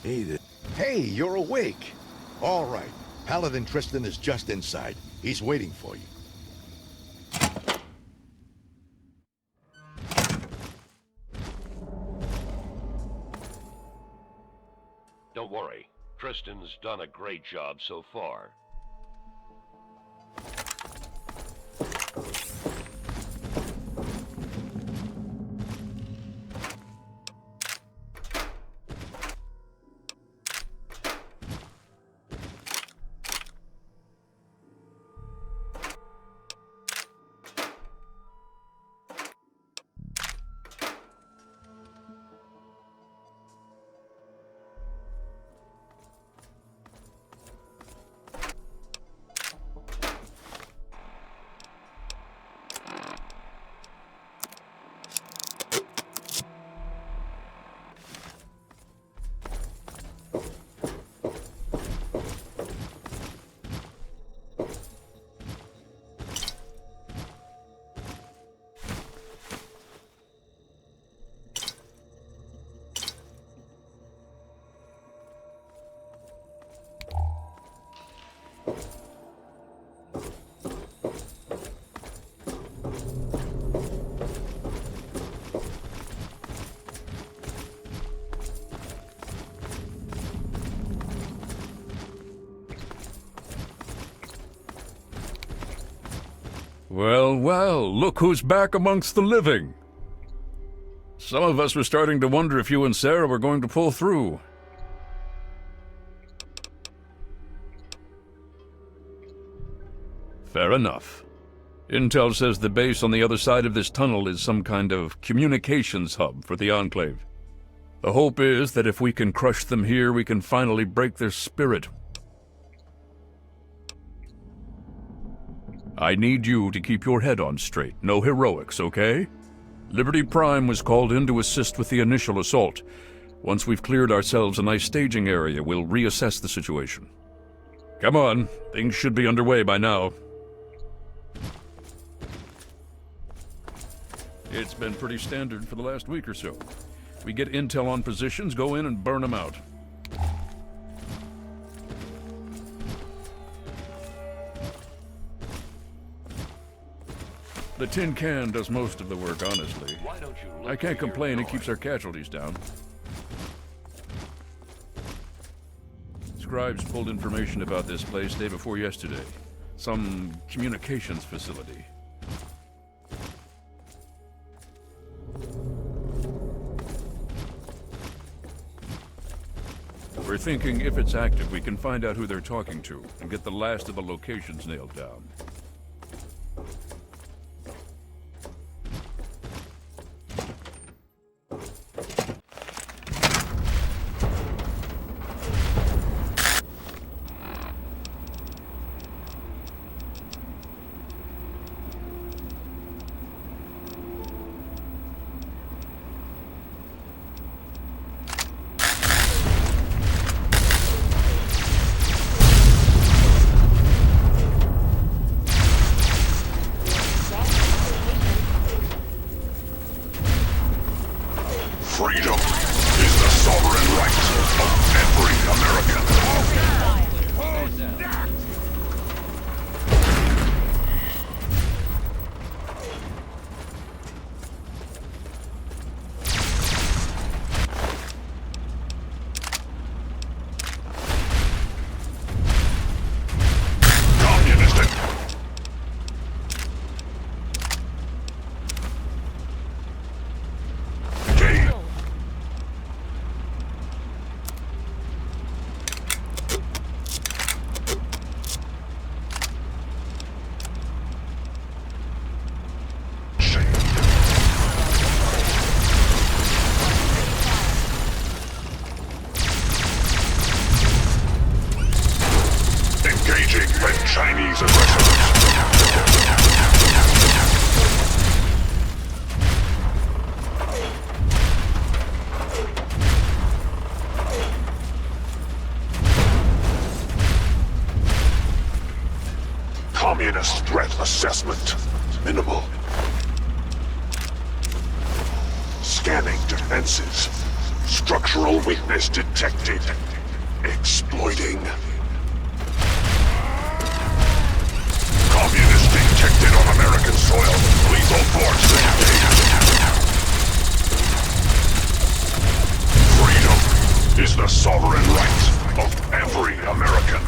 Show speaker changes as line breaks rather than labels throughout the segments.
Hey there. Hey, you're awake. All right. Paladin Tristan is just inside. He's waiting for you.
Don't worry. Tristan's done a great job so far.
Well, well, look who's back amongst the living. Some of us were starting to wonder if you and Sarah were going to pull through. Fair enough. Intel says the base on the other side of this tunnel is some kind of communications hub for the Enclave. The hope is that if we can crush them here, we can finally break their spirit. I need you to keep your head on straight. No heroics, okay? Liberty Prime was called in to assist with the initial assault. Once we've cleared ourselves a nice staging area, we'll reassess the situation. Come on, things should be underway by now. It's been pretty standard for the last week or so. We get intel on positions, go in and burn them out. The tin can does most of the work, honestly. I can't complain, it keeps our casualties down. Scribes pulled information about this place day before yesterday. Some communications facility. We're thinking if it's active, we can find out who they're talking to and get the last of the locations nailed down.
Freedom is the sovereign right of every American. Chinese aggressors. Communist threat assessment. Minimal. Scanning defenses. Structural weakness detected. Exploiting. Communist detected on American soil. Lethal force engaged. Freedom is the sovereign right of every American.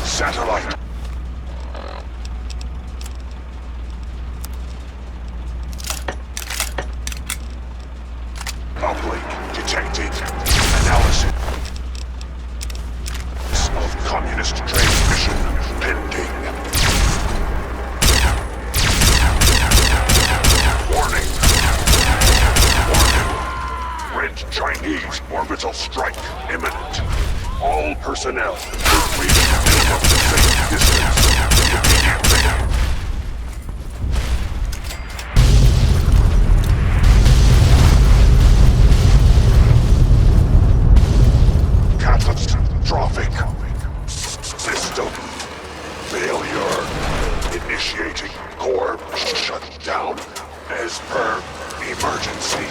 Satellite. Uplink detected. Analysis of communist transmission pending. Warning. Warning. Red Chinese orbital strike imminent. All personnel reach minimum safe distance immediately. Catastrophic system failure. Initiating core shutdown as per emergency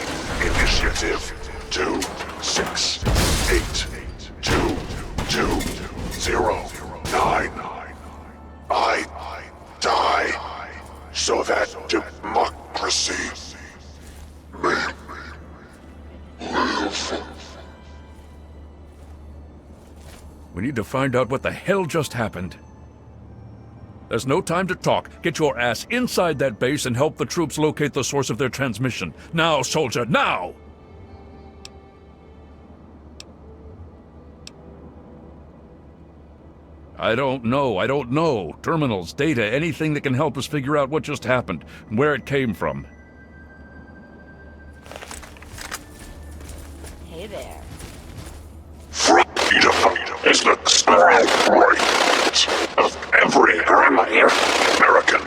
initiative 268-2209. I die so that democracy may live.
We need to find out what the hell just happened. There's no time to talk. Get your ass inside that base and help the troops locate the source of their transmission. Now, soldier, now! I don't know. Terminals, data, anything that can help us figure out what just happened, and where it came from.
Hey there.
Freedom is the sovereign right of every American.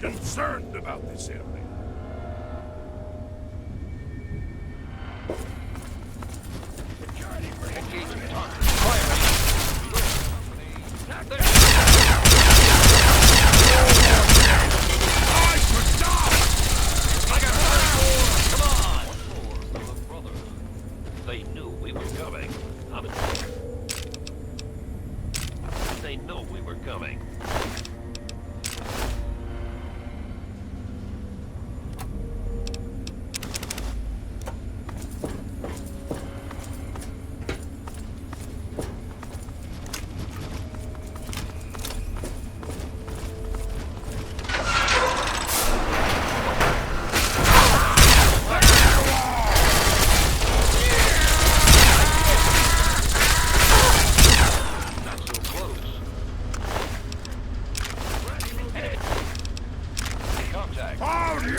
Concerned about this area.
They knew we were coming. They know we were coming.
Found you!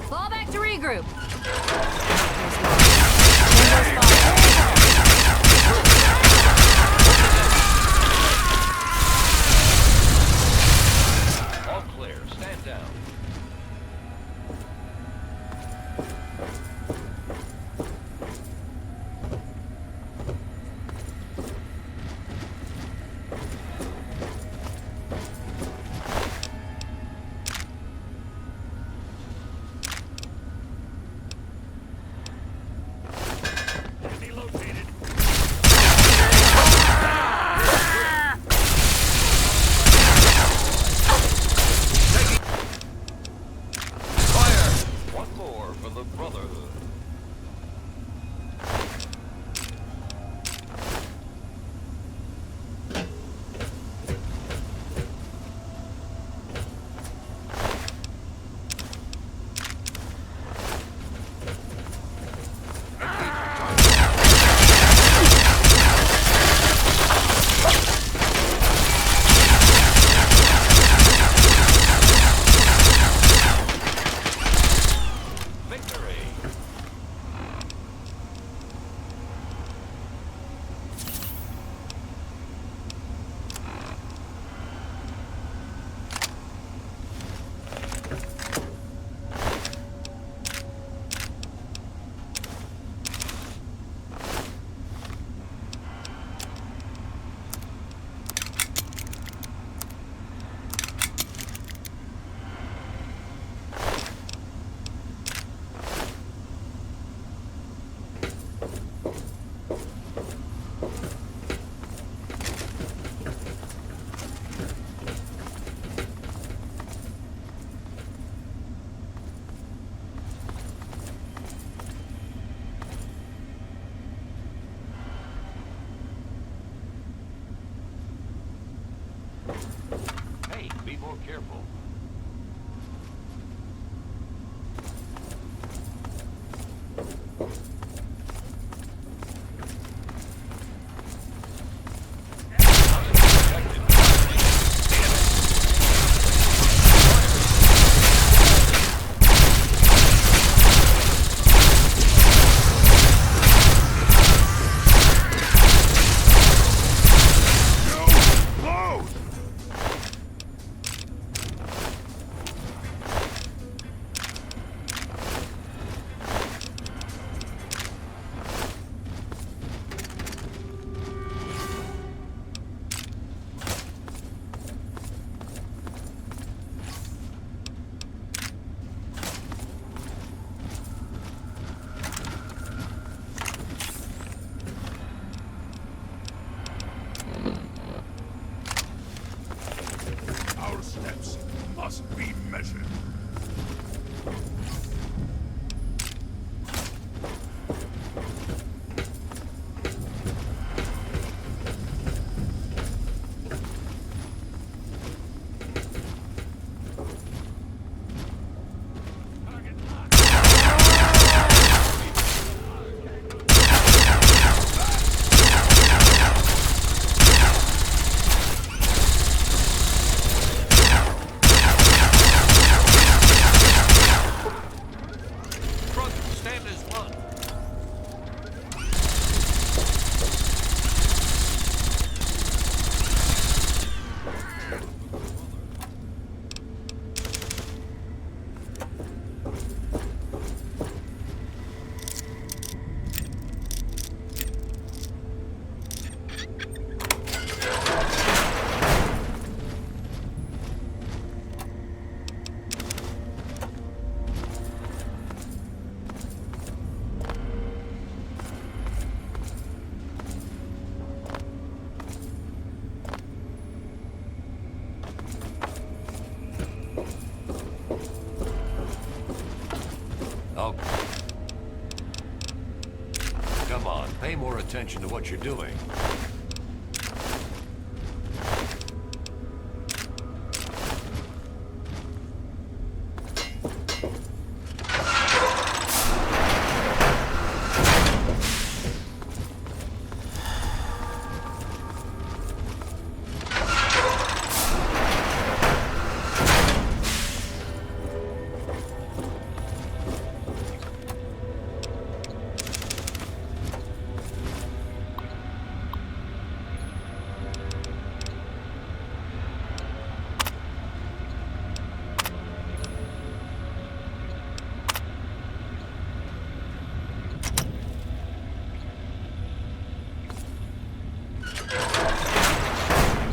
Fall back to regroup.
All clear. Stand down. One more for the Brotherhood. Victory! Hey, be more careful.
Both!
come on, pay more attention to what you're doing.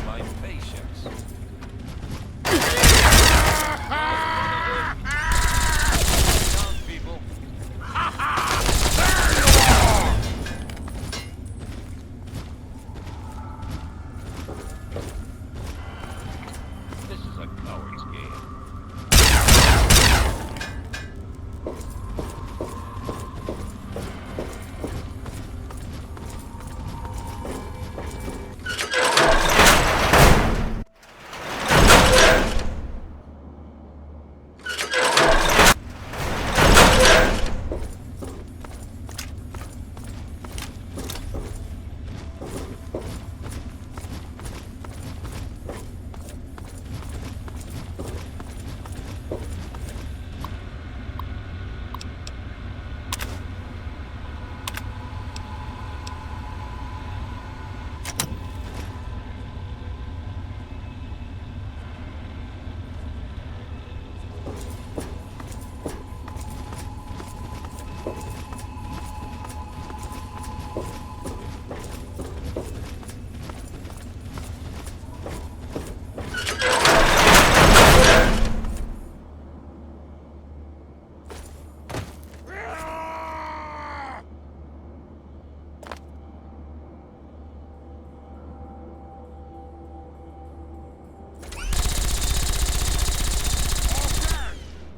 My patience. Down, people. This is a coward's game.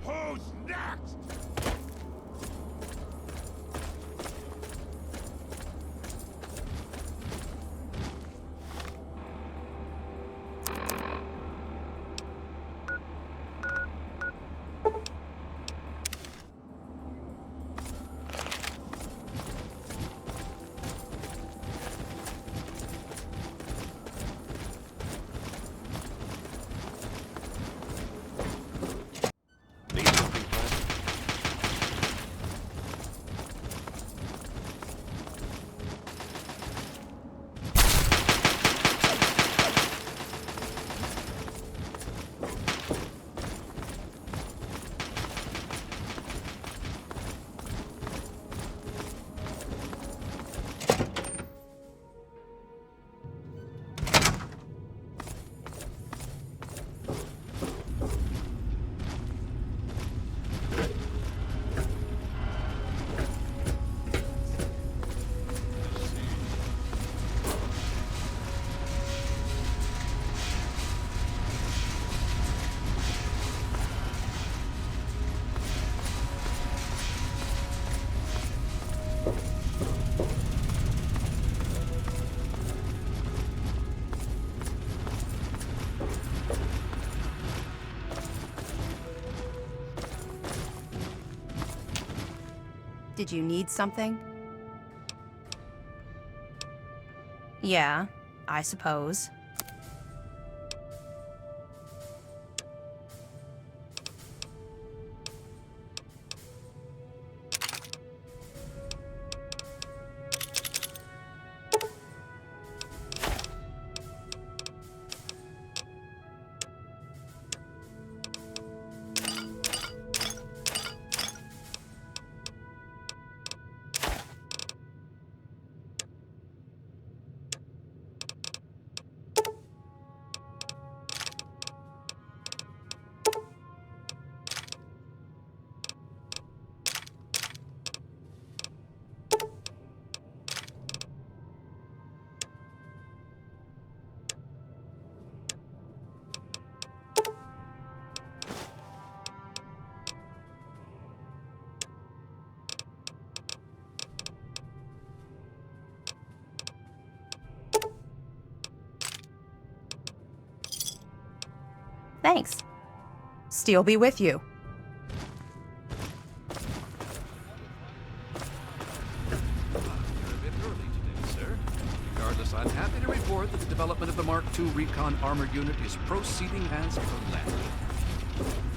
Who's next?
Need something, friend?
Did you need something? Yeah, I suppose. Thanks. Steel be with you.
You're a bit early today, sir. Regardless, I'm happy to report that the development of the Mark II Recon Armored Unit is proceeding as planned.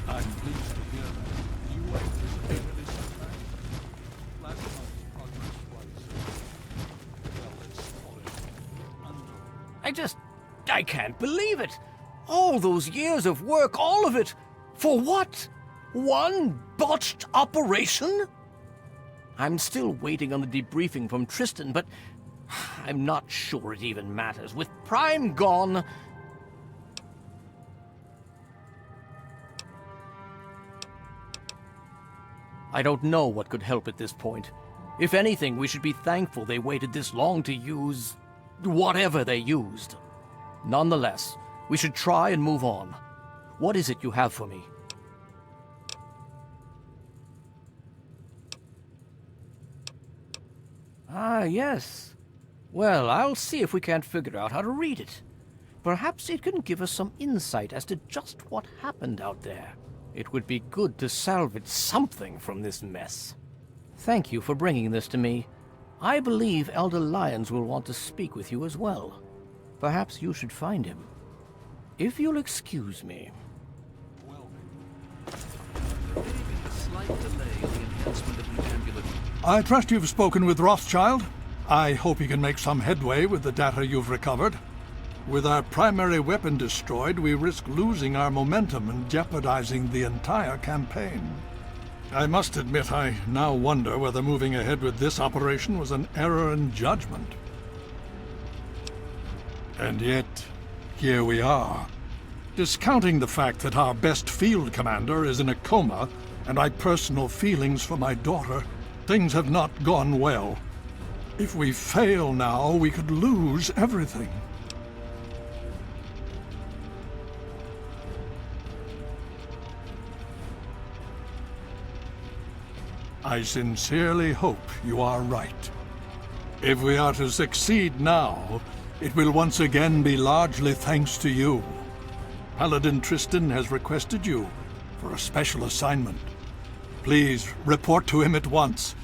I'm pleased to hear that. You anticipated this attack? Last month's progress was, well, let's call it
I can't believe it. All those years of work, all of it. For what? One botched operation? I'm still waiting on the debriefing from Tristan, but I'm not sure it even matters. With Prime gone, I don't know what could help at this point. If anything, we should be thankful they waited this long to use whatever they used. Nonetheless, we should try and move on. What is it you have for me? Ah, yes. Well, I'll see if we can't figure out how to read it. Perhaps it can give us some insight as to just what happened out there. It would be good to salvage something from this mess. Thank you for bringing this to me. I believe Elder Lyons will want to speak with you as well. Perhaps you should find him. If you'll excuse me.
There may be a slight delay in the enhancement of the amulet.
I trust you've spoken with Rothschild. I hope you can make some headway with the data you've recovered. With our primary weapon destroyed, we risk losing our momentum and jeopardizing the entire campaign. I must admit, I now wonder whether moving ahead with this operation was an error in judgment. And yet, here we are. Discounting the fact that our best field commander is in a coma, and I personal feelings for my daughter, things have not gone well. If we fail now, we could lose everything. I sincerely hope you are right. If we are to succeed now, it will once again be largely thanks to you. Paladin Tristan has requested you for a special assignment. Please report to him at once.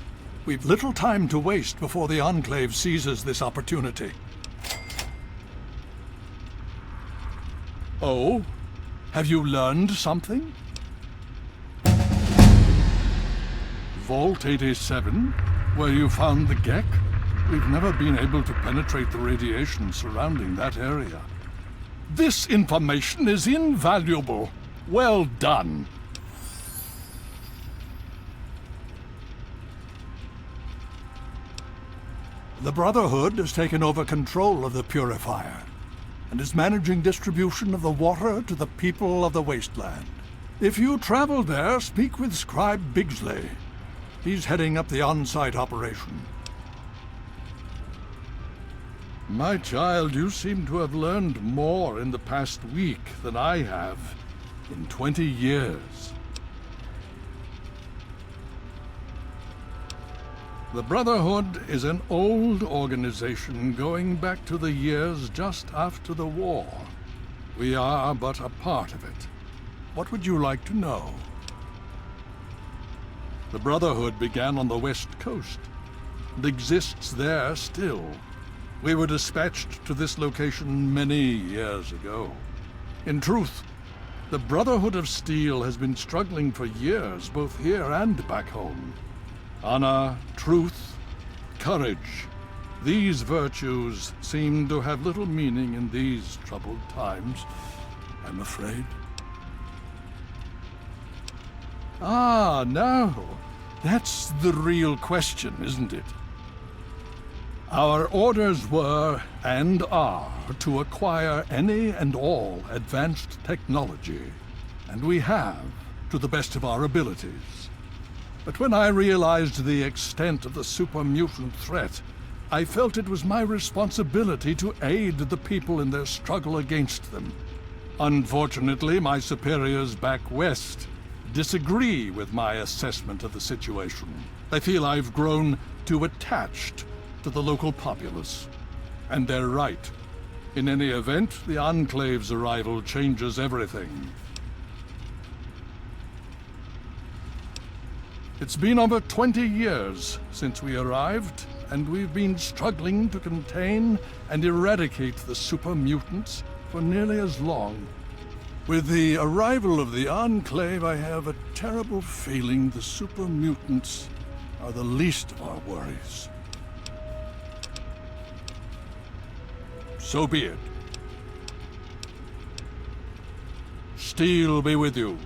We've little time to waste before the Enclave seizes this opportunity. Oh? Have you learned something? Vault 87, where you found the Gek? We've never been able to penetrate the radiation surrounding that area. This information is invaluable. Well done. The Brotherhood has taken over control of the Purifier and is managing distribution of the water to the people of the Wasteland. If you travel there, speak with Scribe Bigsley. He's heading up the on-site operation. My child, you seem to have learned more in the past week than I have in 20 years. The Brotherhood is an old organization going back to the years just after the war. We are but a part of it. What would you like to know? The Brotherhood began on the West Coast and exists there still. We were dispatched to this location many years ago. In truth, the Brotherhood of Steel has been struggling for years, both here and back home. Honor, truth, courage. These virtues seem to have little meaning in these troubled times, I'm afraid. Ah, now, that's the real question, isn't it? Our orders were, and are, to acquire any and all advanced technology, and we have, to the best of our abilities. But when I realized the extent of the super-mutant threat, I felt it was my responsibility to aid the people in their struggle against them. Unfortunately, my superiors back west disagree with my assessment of the situation. They feel I've grown too attached to the local populace. And they're right. In any event, the Enclave's arrival changes everything. It's been over 20 years since we arrived, and we've been struggling to contain and eradicate the super mutants for nearly as long. With the arrival of the Enclave, I have a terrible feeling the super mutants are the least of our worries. So be it. Steel be with you.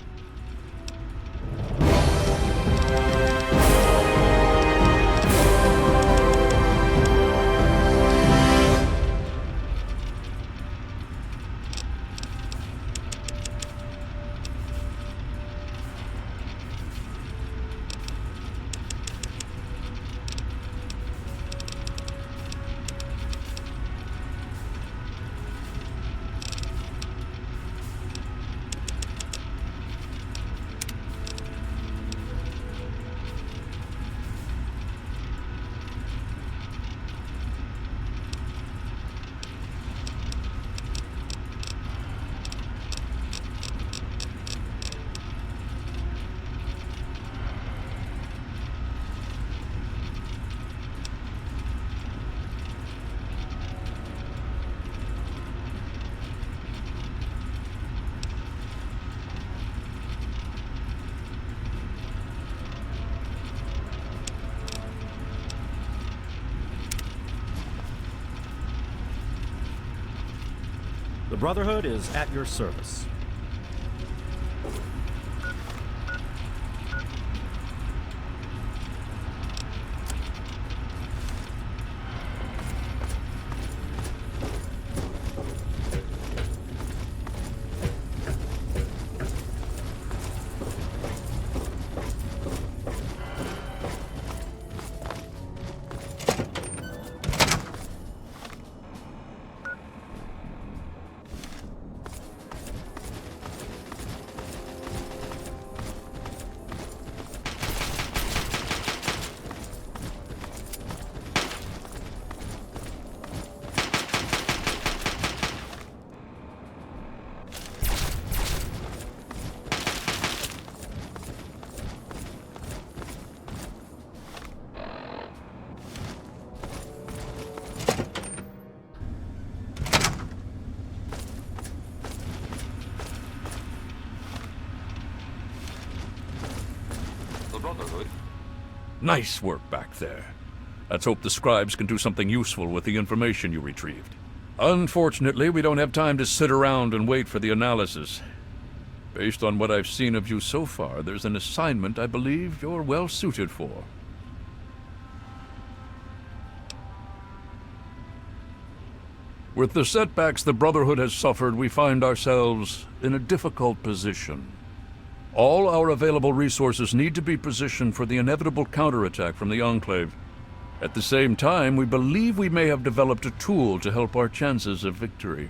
The Brotherhood is at your service.
Nice work back there. Let's hope the scribes can do something useful with the information you retrieved. Unfortunately, we don't have time to sit around and wait for the analysis. Based on what I've seen of you so far, there's an assignment I believe you're well suited for. With the setbacks the Brotherhood has suffered, we find ourselves in a difficult position. All our available resources need to be positioned for the inevitable counterattack from the Enclave. At the same time, we believe we may have developed a tool to help our chances of victory.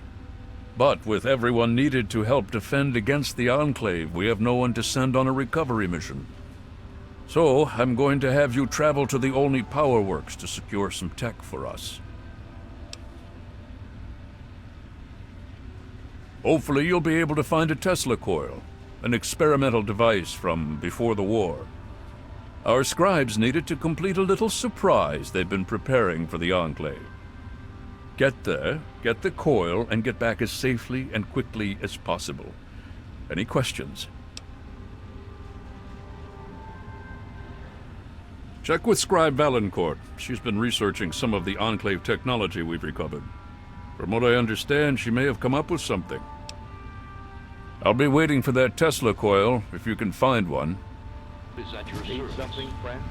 But with everyone needed to help defend against the Enclave, we have no one to send on a recovery mission. So, I'm going to have you travel to the Olney Power Works to secure some tech for us. Hopefully you'll be able to find a Tesla coil, an experimental device from before the war. Our scribes needed to complete a little surprise they've been preparing for the Enclave. Get there, get the coil, and get back as safely and quickly as possible. Any questions? Check with Scribe Valancourt. She's been researching some of the Enclave technology we've recovered. From what I understand, she may have come up with something. I'll be waiting for that Tesla coil, if you can find one.
Is at your
Need
service.
something, friend?